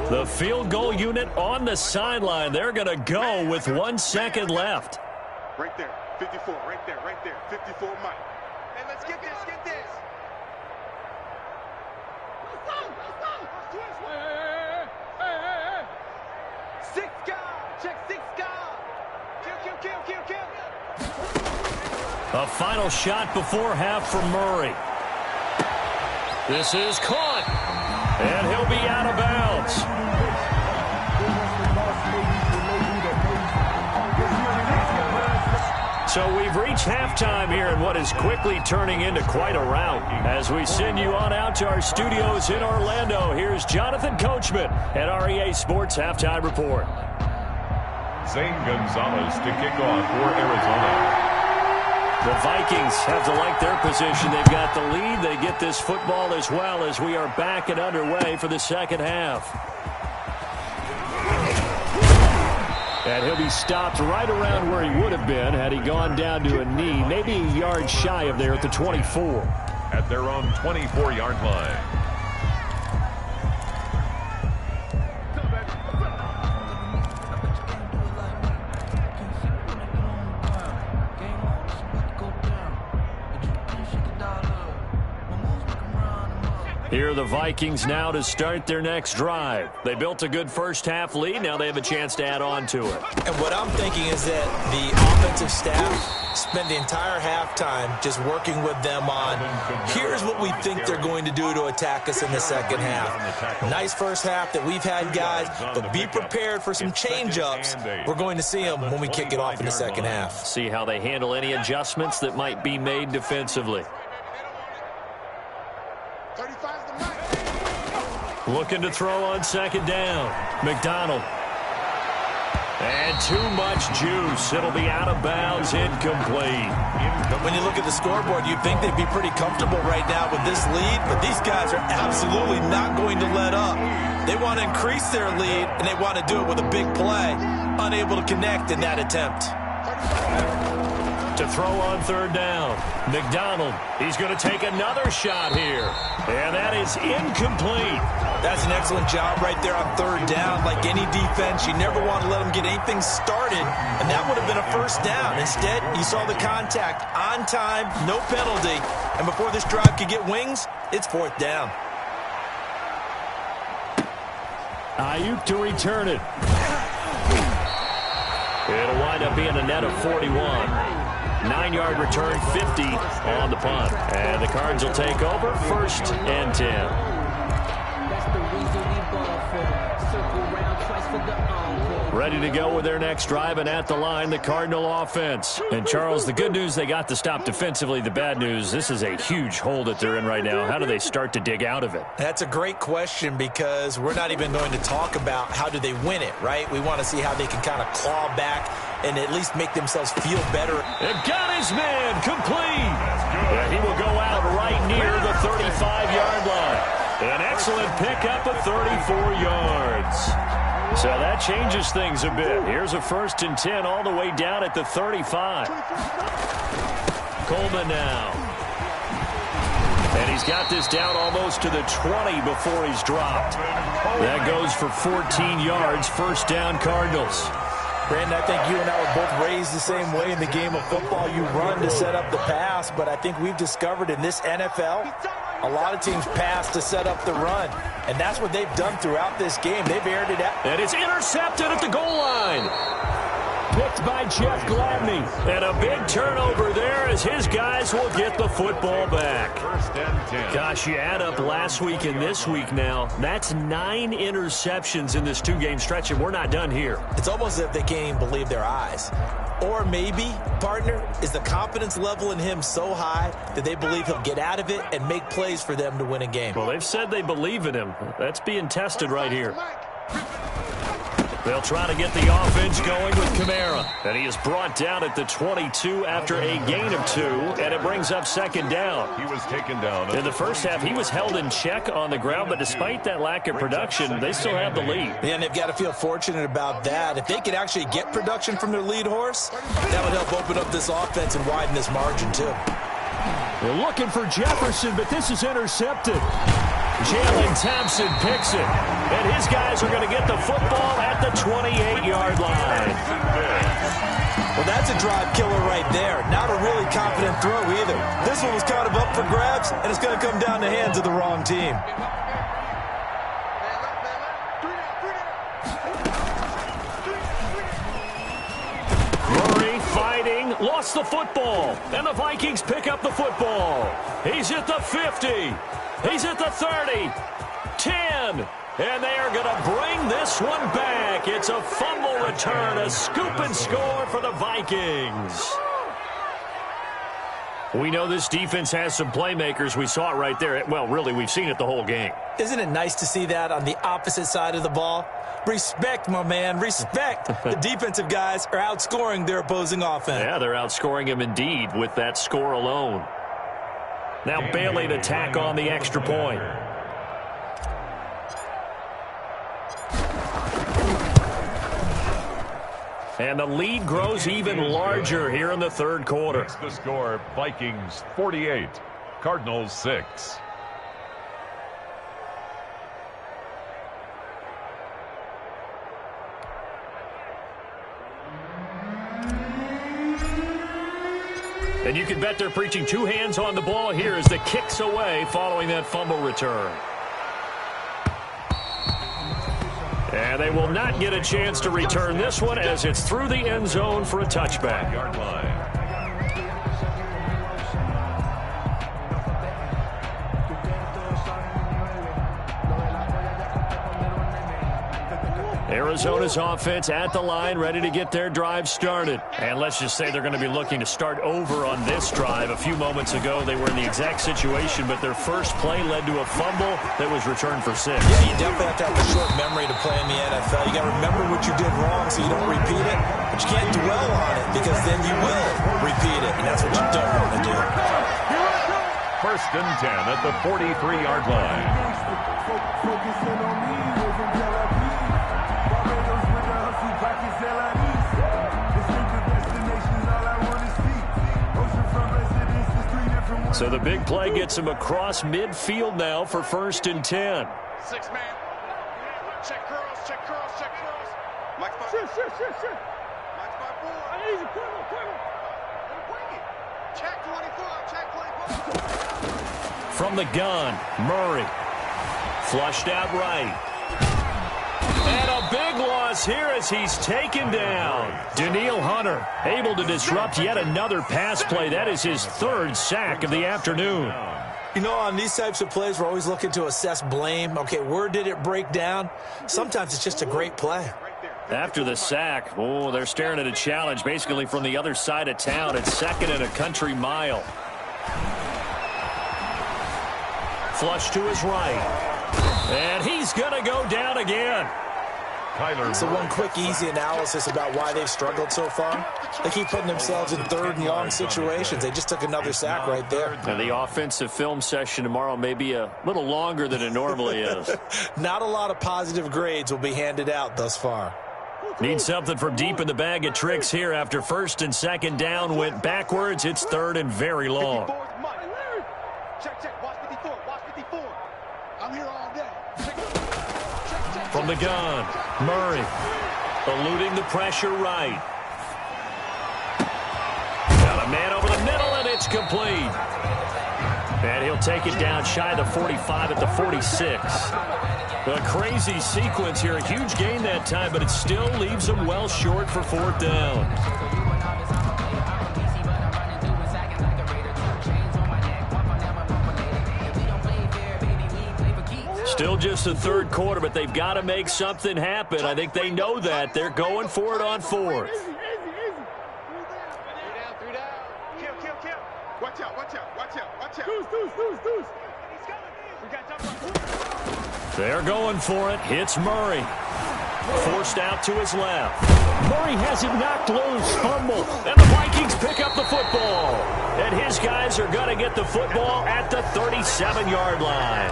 The field goal unit on the sideline. They're going to go with 1 second left. Right there, 54, right there, 54, Mike. Hey, let's get this. Hey. 6 guard, check 6 guard. Kill. A final shot before half from Murray. This is caught, and he'll be out of bounds. So we've reached halftime here in what is quickly turning into quite a rout. As we send you on out to our studios in Orlando, here's Jonathan Coachman at REA Sports Halftime Report. Zane Gonzalez to kick off for Arizona. The Vikings have to like their position. They've got the lead. They get this football as well as we are back and underway for the second half. And he'll be stopped right around where he would have been had he gone down to a knee, maybe a yard shy of there at the 24. At their own 24-yard line. Here are the Vikings now to start their next drive. They built a good first-half lead. Now they have a chance to add on to it. And what I'm thinking is that the offensive staff spent the entire halftime just working with them on, here's what we think they're going to do to attack us in the second half. Nice first half that we've had, guys, but be prepared for some change-ups. We're going to see them when we kick it off in the second half. See how they handle any adjustments that might be made defensively. Looking to throw on second down. McDonald. And too much juice. It'll be out of bounds, incomplete. When you look at the scoreboard, you'd think they'd be pretty comfortable right now with this lead, but these guys are absolutely not going to let up. They want to increase their lead, and they want to do it with a big play. Unable to connect in that attempt. To throw on third down. McDonald, he's going to take another shot here. And that is incomplete. That's an excellent job right there on third down. Like any defense, you never want to let them get anything started, and that would have been a first down. Instead, you saw the contact on time, no penalty, and before this drive could get wings, it's fourth down. Ayuk to return it. It'll wind up being a net of 41. 9-yard return, 50 on the punt. And the Cards will take over, 1st and 10. Ready to go with their next drive, and at the line, the Cardinal offense. And, Charles, the good news, they got the stop defensively. The bad news, this is a huge hole that they're in right now. How do they start to dig out of it? That's a great question, because we're not even going to talk about how do they win it, right? We want to see how they can kind of claw back and at least make themselves feel better. And got his man complete. Yeah, he will go out right near the 35-yard line. An excellent pickup of 34 yards. So that changes things a bit. Here's a 1st and 10 all the way down at the 35. Coleman now. And he's got this down almost to the 20 before he's dropped. That goes for 14 yards, 1st down Cardinals. Brandon, I think you and I were both raised the same way in the game of football. You run to set up the pass, but I think we've discovered in this NFL, a lot of teams pass to set up the run, and that's what they've done throughout this game. They've aired it out. And it's intercepted at the goal line. Picked by Jeff Gladney. And a big turnover there as his guys will get the football back. 1st and 10. Gosh, you add up last week and this week now. That's 9 interceptions in this 2-game stretch, and we're not done here. It's almost as if they can't even believe their eyes. Or maybe, partner, is the confidence level in him so high that they believe he'll get out of it and make plays for them to win a game. Well, they've said they believe in him. That's being tested right here. They'll try to get the offense going with Kamara. And he is brought down at the 22 after a gain of 2, and it brings up 2nd down. He was taken down. In the first half, he was held in check on the ground, but despite that lack of production, they still have the lead. Yeah, and they've got to feel fortunate about that. If they could actually get production from their lead horse, that would help open up this offense and widen this margin, too. They're looking for Jefferson, but this is intercepted. Jalen Thompson picks it, and his guys are going to get the football at the 28-yard line. Well, that's a drive killer right there. Not a really confident throw either. This one was kind of up for grabs, and it's going to come down the hands of the wrong team. Murray fighting, lost the football, and the Vikings pick up the football. He's at the 50. He's at the 30, 10, and they are going to bring this one back. It's a fumble return, a scoop and score for the Vikings. We know this defense has some playmakers. We saw it right there. Well, really, we've seen it the whole game. Isn't it nice to see that on the opposite side of the ball? Respect, my man, respect. The defensive guys are outscoring their opposing offense. Yeah, they're outscoring him indeed with that score alone. Now Bailey to tack on the extra point. And the lead grows even larger here in the 3rd quarter. Makes the score Vikings 48, Cardinals 6. And you can bet they're preaching 2 hands on the ball here as the kick's away following that fumble return. And they will not get a chance to return this one as it's through the end zone for a touchback. Yard line. Arizona's offense at the line, ready to get their drive started. And let's just say they're going to be looking to start over on this drive. A few moments ago, they were in the exact situation, but their first play led to a fumble that was returned for 6. Yeah, you definitely have to have a short memory to play in the NFL. You got to remember what you did wrong so you don't repeat it, but you can't dwell on it because then you will repeat it, and that's what you don't want to do. First and 10 at the 43-yard line. So the big play gets him across midfield now for first and 10. 6 man. Check curls, check curls, check curls. Mike's by 4. Mike's by 4. I need you, quiver. Bring it. Check 24, check 24. From the gun, Murray. Flushed out right. And a big loss here as he's taken down. Daniil Hunter able to disrupt yet another pass play. That is his 3rd sack of the afternoon. You know, on these types of plays, we're always looking to assess blame. Okay, where did it break down? Sometimes it's just a great play. After the sack, they're staring at a challenge basically from the other side of town. It's 2nd and a country mile. Flush to his right. And he's going to go down again. So one quick, easy analysis about why they've struggled so far. They keep putting themselves in 3rd and long situations. They just took another sack right there. And the offensive film session tomorrow may be a little longer than it normally is. Not a lot of positive grades will be handed out thus far. Need something from deep in the bag of tricks here after 1st and 2nd down went backwards. It's 3rd and very long. Check, watch 54, watch 54. I'm here all day. From the gun, Murray eluding the pressure right. Got a man over the middle, and it's complete. And he'll take it down shy of the 45 at the 46. A crazy sequence here. A huge gain that time, but it still leaves him well short for 4th down. Still just the 3rd quarter, but they've got to make something happen. I think they know that. They're going for it on 4th. 3 down. Kill. Watch out. Deuce. We got jump. They're going for it. Hits Murray. Forced out to his left. Murray has it knocked loose. Fumble. And the Vikings pick up the football. And his guys are going to get the football at the 37-yard line.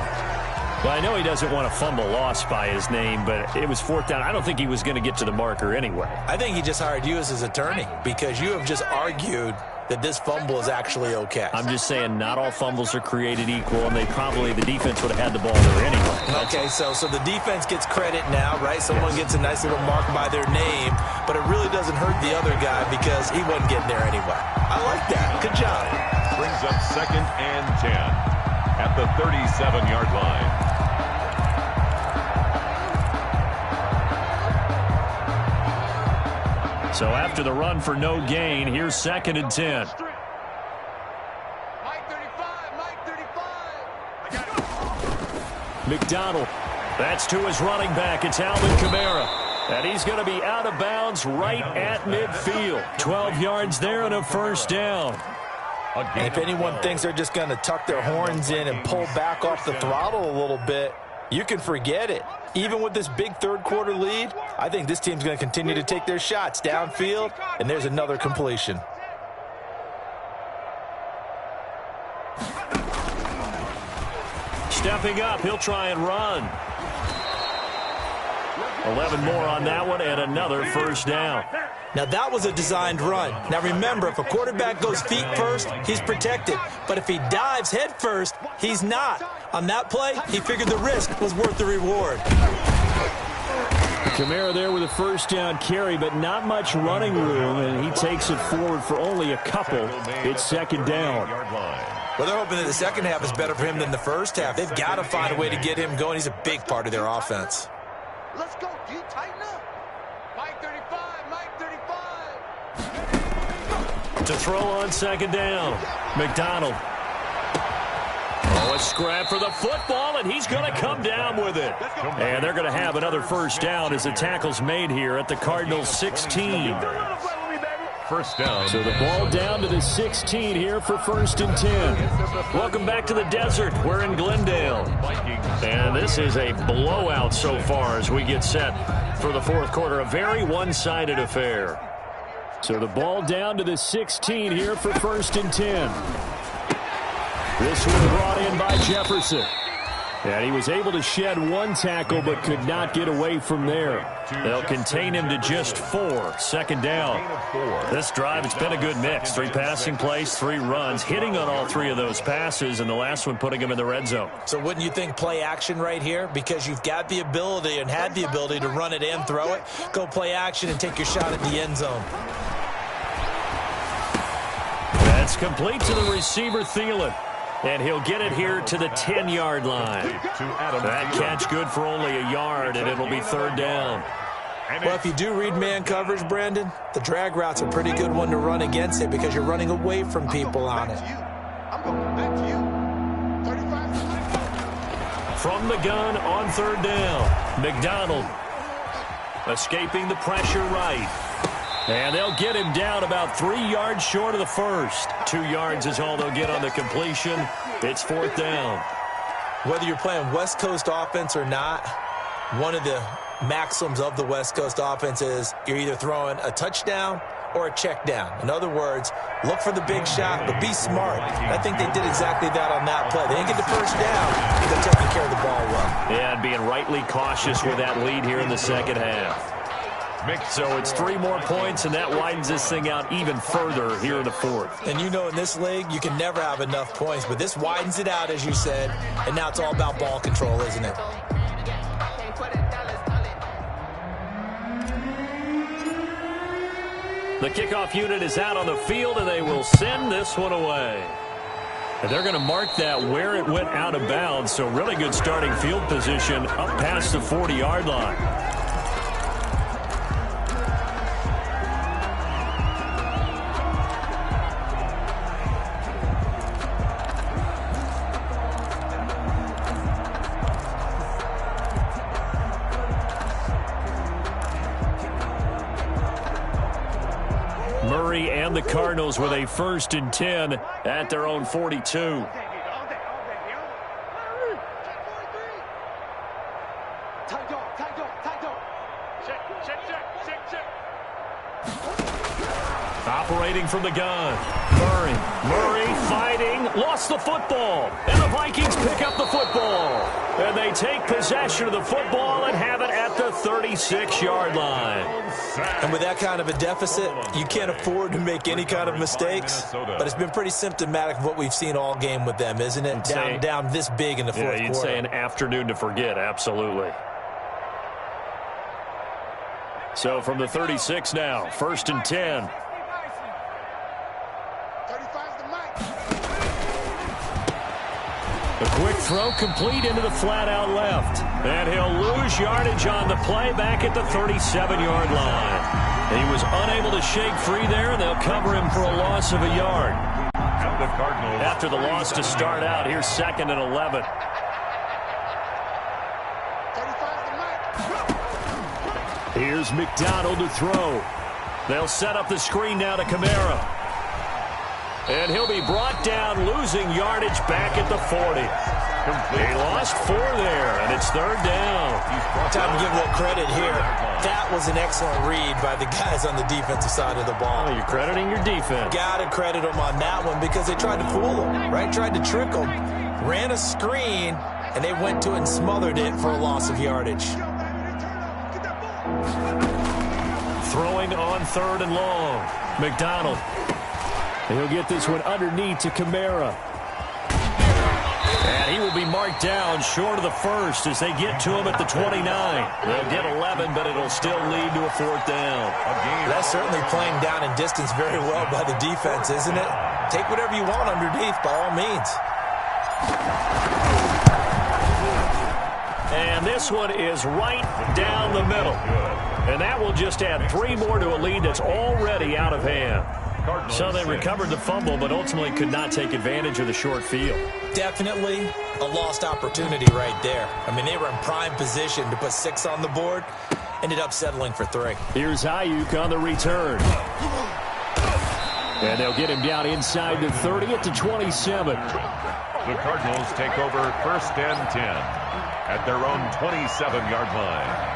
Well, I know he doesn't want a fumble loss by his name, but it was 4th down. I don't think he was going to get to the marker anyway. I think he just hired you as his attorney because you have just argued that this fumble is actually okay. I'm just saying not all fumbles are created equal, and the defense would have had the ball there anyway. Okay, so the defense gets credit now, right? Someone gets a nice little mark by their name, but it really doesn't hurt the other guy because he wasn't getting there anyway. I like that. Good job. Brings up 2nd and 10 at the 37-yard line. So after the run for no gain, here's 2nd and 10. Mike 35. McDonald. That's to his running back. It's Alvin Kamara. And he's going to be out of bounds right at midfield. 12 yards there and a 1st down. And if anyone thinks they're just going to tuck their horns in and pull back off the throttle a little bit, you can forget it. Even with this big 3rd quarter lead, I think this team's going to continue to take their shots downfield, and there's another completion. Stepping up, he'll try and run. 11 more on that one, and another 1st down. Now, that was a designed run. Now, remember, if a quarterback goes feet first, he's protected. But if he dives head first, he's not. On that play, he figured the risk was worth the reward. Kamara there with a 1st down carry, but not much running room, and he takes it forward for only a couple. It's 2nd down. Well, they're hoping that the second half is better for him than the first half. They've got to find a way to get him going. He's a big part of their offense. Let's go, D. Tighten up. Mike 35. To throw on 2nd down. McDonald. Now a scrap for the football, and he's going to come down with it. And they're going to have another first down as the tackle's made here at the Cardinals' 16. First down. So the ball down to the 16 here for 1st and 10. Welcome back to the desert. We're in Glendale. And this is a blowout so far as we get set for the fourth quarter. A very one-sided affair. So the ball down to the 16 here for 1st and 10. This one brought in by Jefferson. And he was able to shed one tackle but could not get away from there. They'll contain him to just 4. 2nd down. This drive, it's been a good mix. 3 passing plays, 3 runs, hitting on all 3 of those passes, and the last one putting him in the red zone. So wouldn't you think play action right here? Because you've got the ability and had the ability to run it and throw it. Go play action and take your shot at the end zone. That's complete to the receiver, Thielen. And he'll get it here to the 10-yard line. That catch good for only a yard, and it'll be 3rd down. Well, if you do read man coverage, Brandon, the drag route's a pretty good one to run against it because you're running away from people on it. I'm going back to you. 35. From the gun on 3rd down, McDonald escaping the pressure right. And they'll get him down about 3 yards short of the first. 2 yards is all they'll get on the completion. It's 4th down. Whether you're playing West Coast offense or not, one of the maxims of the West Coast offense is you're either throwing a touchdown or a check down. In other words, look for the big shot, but be smart. I think they did exactly that on that play. They didn't get the first down, but they're taking care of the ball well. Yeah, and being rightly cautious with that lead here in the second half. So it's 3 more points, and that widens this thing out even further here in the fourth. And you know in this league, you can never have enough points, but this widens it out, as you said, and now it's all about ball control, isn't it? The kickoff unit is out on the field, and they will send this one away. And they're going to mark that where it went out of bounds, so really good starting field position up past the 40-yard line. Murray and the Cardinals with a 1st and 10 at their own 42. Operating from the gun. Murray fighting, lost the football, and the Vikings pick up the football. And they take possession of the football and have it at the 36-yard line. And with that kind of a deficit, you can't afford to make any kind of mistakes. But it's been pretty symptomatic of what we've seen all game with them, isn't it? Down this big in the fourth quarter. You'd say an afternoon to forget, absolutely. So from the 36 now, 1st and 10. A quick throw complete into the flat out left. And he'll lose yardage on the play back at the 37-yard line. He was unable to shake free there, and they'll cover him for a loss of a yard. After the loss to start out, here's 2nd and 11. Here's McDonald to throw. They'll set up the screen now to Kamara. And he'll be brought down, losing yardage back at the 40. He lost 4 there, and it's 3rd down. Time to give a little credit here. That was an excellent read by the guys on the defensive side of the ball. Oh, you're crediting your defense. Got to credit them on that one because they tried to fool them, right? Tried to trick them. Ran a screen, and they went to it and smothered it for a loss of yardage. Throwing on 3rd and long. McDonald. He'll get this one underneath to Kamara. And he will be marked down short of the first as they get to him at the 29. They'll get 11, but it'll still lead to a 4th down. That's certainly playing down in distance very well by the defense, isn't it? Take whatever you want underneath by all means. And this one is right down the middle. And that will just add 3 more to a lead that's already out of hand. Cardinals So they 6. recovered the fumble, but ultimately could not take advantage of the short field. Definitely a lost opportunity right there. I mean, they were in prime position to put 6 on the board. Ended up settling for 3. Here's Ayuk on the return. And they'll get him down inside the 30 at the 27. The Cardinals take over 1st and 10 at their own 27-yard line.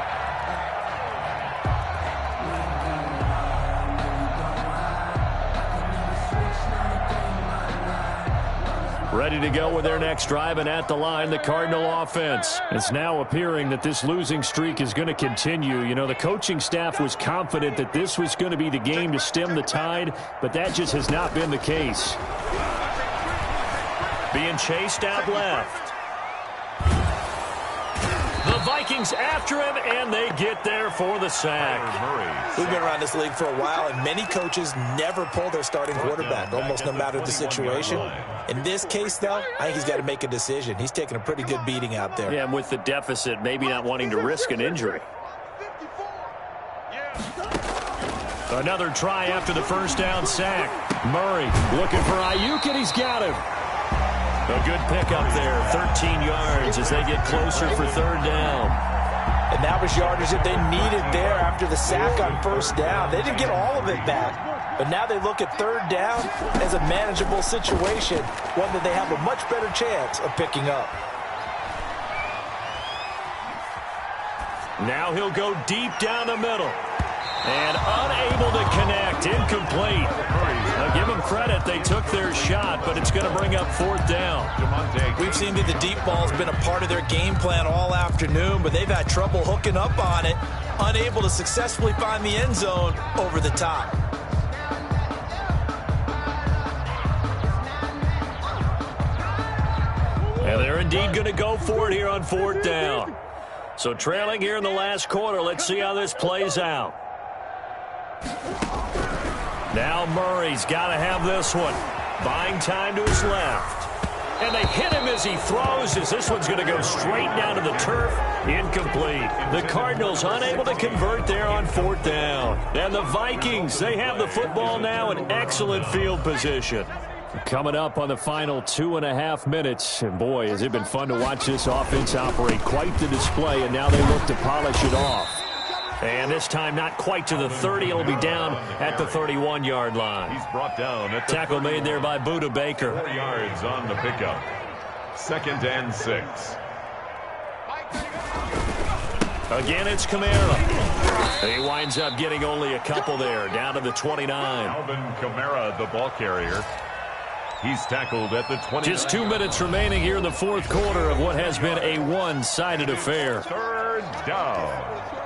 Ready to go with their next drive, and at the line, the Cardinal offense. It's now appearing that this losing streak is going to continue. You know, the coaching staff was confident that this was going to be the game to stem the tide, but that just has not been the case. Being chased out left. The Vikings after him, and they get there for the sack. We've been around this league for a while, and many coaches never pull their starting quarterback, almost no matter the situation. In this case, though, I think he's got to make a decision. He's taking a pretty good beating out there. Yeah, and with the deficit, maybe not wanting to risk an injury. Another try after the first down sack. Murray looking for Ayuk, and he's got him. A good pickup there, 13 yards as they get closer for 3rd down. And that was yardage that they needed there after the sack on 1st down. They didn't get all of it back, but now they look at 3rd down as a manageable situation, one that they have a much better chance of picking up. Now he'll go deep down the middle. And unable to connect, incomplete. Now give them credit, they took their shot, but it's going to bring up 4th down. We've seen that the deep ball's been a part of their game plan all afternoon, but they've had trouble hooking up on it, unable to successfully find the end zone over the top. And they're indeed going to go for it here on 4th down. So trailing here in the last quarter, let's see how this plays out. Now Murray's got to have this one. Buying time to his left. And they hit him as he throws, as this one's going to go straight down to the turf. Incomplete. The Cardinals unable to convert there on 4th down. And the Vikings, they have the football now in excellent field position. Coming up on the final 2.5 minutes. And boy, has it been fun to watch this offense operate. Quite the display, and now they look to polish it off. And this time not quite to the 30. It'll be down at the 31-yard line. He's brought down at the tackle made there by Buda Baker. 4 yards on the pickup. 2nd and 6. Again, it's Kamara. He winds up getting only a couple there, down to the 29. Alvin Kamara, the ball carrier. He's tackled at the 20. Just 2 minutes remaining here in the 4th quarter of what has been a one-sided affair. 3rd down.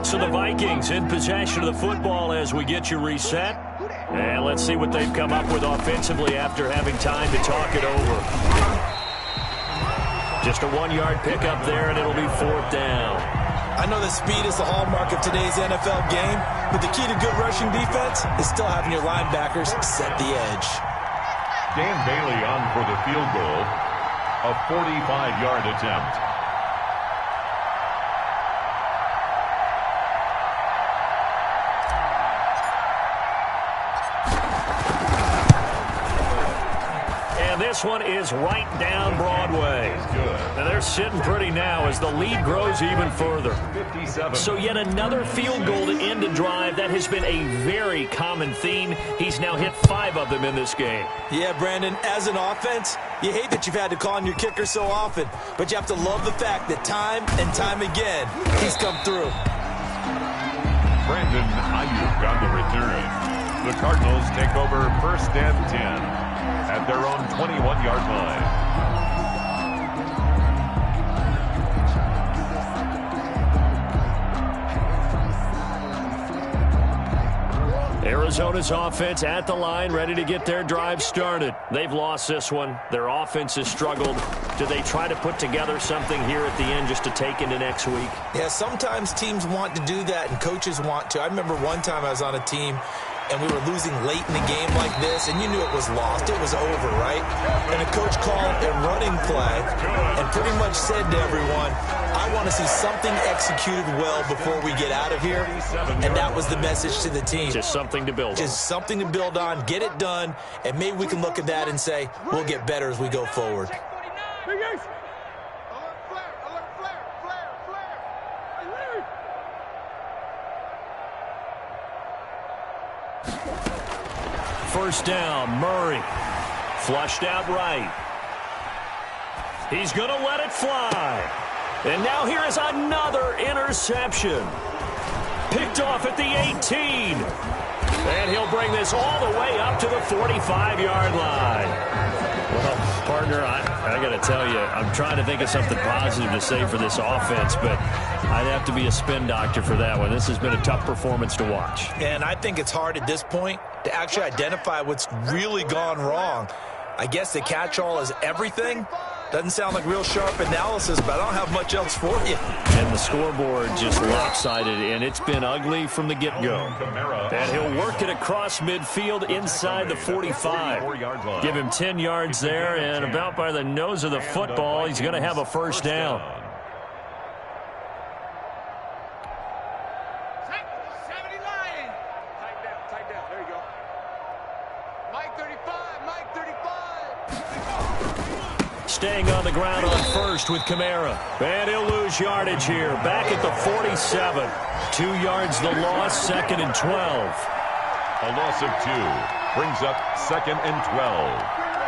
So the Vikings in possession of the football as we get you reset. And let's see what they've come up with offensively after having time to talk it over. Just a 1-yard pickup there, and it'll be 4th down. I know that speed is the hallmark of today's NFL game, but the key to good rushing defense is still having your linebackers set the edge. Dan Bailey on for the field goal. A 45-yard attempt. This one is right down Broadway. And they're sitting pretty now as the lead grows even further. 57. So yet another field goal to end a drive. That has been a very common theme. He's now hit 5 of them in this game. Yeah, Brandon, as an offense, you hate that you've had to call on your kicker so often, but you have to love the fact that time and time again, he's come through. Brandon Ayuk on the return. The Cardinals take over 1st and 10. At their own 21-yard line. Arizona's offense at the line, ready to get their drive started. They've lost this one. Their offense has struggled. Do they try to put together something here at the end just to take into next week? Yeah, sometimes teams want to do that and coaches want to. I remember one time I was on a team and we were losing late in the game like this, and you knew it was lost. It was over, right? And the coach called a running play and pretty much said to everyone, I want to see something executed well before we get out of here. And that was the message to the team. Just something to build on. Just something to build on, get it done, and maybe we can look at that and say, we'll get better as we go forward. Alert flare, alert flare, flare, flare. First down, Murray. Flushed out right. He's going to let it fly. And now here is another interception. Picked off at the 18. And he'll bring this all the way up to the 45-yard line. Well, partner, I got to tell you, I'm trying to think of something positive to say for this offense, but I'd have to be a spin doctor for that one. This has been a tough performance to watch. And I think it's hard at this point to actually identify what's really gone wrong. I guess the catch-all is everything. Doesn't sound like real sharp analysis, but I don't have much else for you. And the scoreboard just lopsided, and it's been ugly from the get-go. And he'll work it across midfield inside the 45. Give him 10 yards there, and about by the nose of the football, he's going to have a first down. Tight down. There you go. Mike 35, Mike 35. Staying on the ground on first with Kamara. And he'll lose yardage here. Back at the 47. 2 yards the loss, second and 12. A loss of 2 brings up second and 12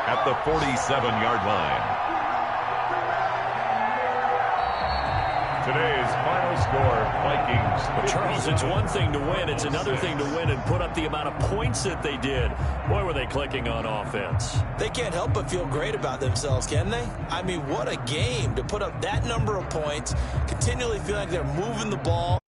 at the 47-yard line. Today's final score, Vikings. But Charles, it's one thing to win. It's another thing to win and put up the amount of points that they did. Boy, were they clicking on offense. They can't help but feel great about themselves, can they? I mean, what a game to put up that number of points, continually feel like they're moving the ball.